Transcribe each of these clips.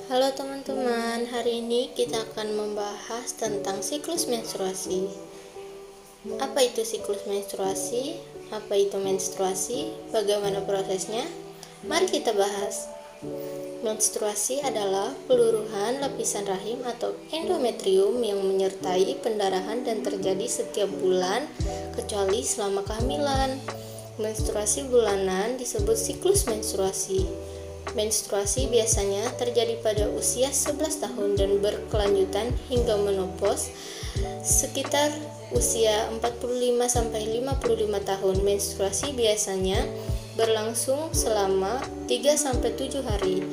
Halo teman-teman, hari ini kita akan membahas tentang siklus menstruasi. Apa itu siklus menstruasi? Apa itu menstruasi? Bagaimana prosesnya? Mari kita bahas. Menstruasi adalah peluruhan lapisan rahim atau endometrium yang menyertai pendarahan dan terjadi setiap bulan kecuali selama kehamilan. Menstruasi bulanan disebut siklus menstruasi. Menstruasi biasanya terjadi pada usia 11 tahun dan berkelanjutan hingga menopause sekitar usia 45-55 tahun. Menstruasi biasanya berlangsung selama 3-7 hari.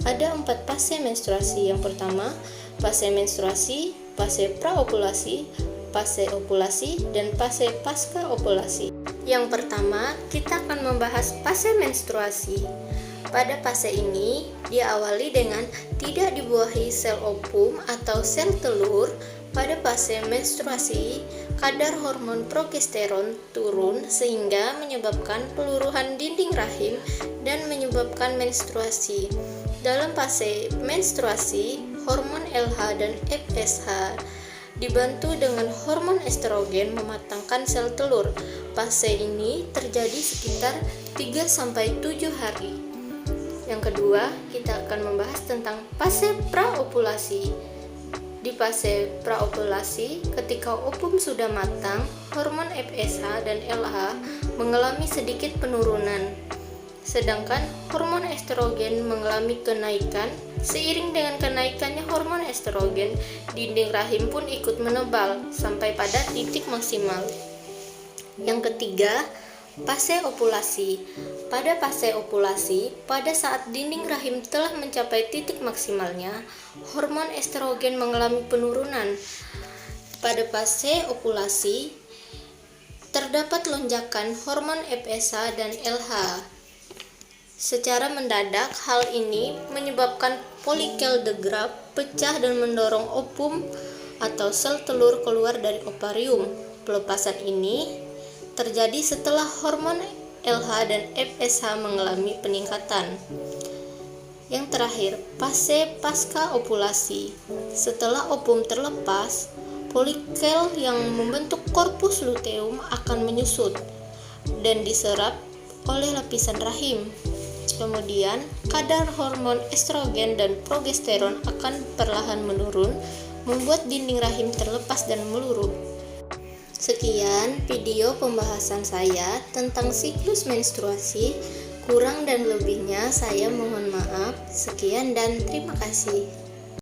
Ada 4 fase menstruasi. Yang pertama, fase menstruasi, fase praovulasi, fase ovulasi, dan fase pasca ovulasi. Yang pertama, kita akan membahas fase menstruasi. Pada fase ini, diawali dengan tidak dibuahi sel ovum atau sel telur. Pada fase menstruasi, kadar hormon progesteron turun sehingga menyebabkan peluruhan dinding rahim dan menyebabkan menstruasi. Dalam fase menstruasi, hormon LH dan FSH dibantu dengan hormon estrogen mematangkan sel telur. Fase ini terjadi sekitar 3-7 hari. Yang kedua, kita akan membahas tentang fase praovulasi. Di fase praovulasi, ketika ovum sudah matang, hormon FSH dan LH mengalami sedikit penurunan. Sedangkan hormon estrogen mengalami kenaikan. Seiring dengan kenaikannya hormon estrogen, dinding rahim pun ikut menebal sampai pada titik maksimal. Yang ketiga, fase ovulasi. Pada fase ovulasi, pada saat dinding rahim telah mencapai titik maksimalnya, hormon estrogen mengalami penurunan. Pada fase ovulasi, terdapat lonjakan hormon FSH dan LH. Secara mendadak, hal ini menyebabkan folikel the graft pecah dan mendorong ovum atau sel telur keluar dari ovarium. Pelepasan ini terjadi setelah hormon LH dan FSH mengalami peningkatan. Yang terakhir, fase pasca ovulasi. Setelah ovum terlepas, folikel yang membentuk korpus luteum akan menyusut dan diserap oleh lapisan rahim. Kemudian, kadar hormon estrogen dan progesteron akan perlahan menurun, membuat dinding rahim terlepas dan meluruh. Sekian video pembahasan saya tentang siklus menstruasi. Kurang dan lebihnya saya mohon maaf. Sekian dan terima kasih.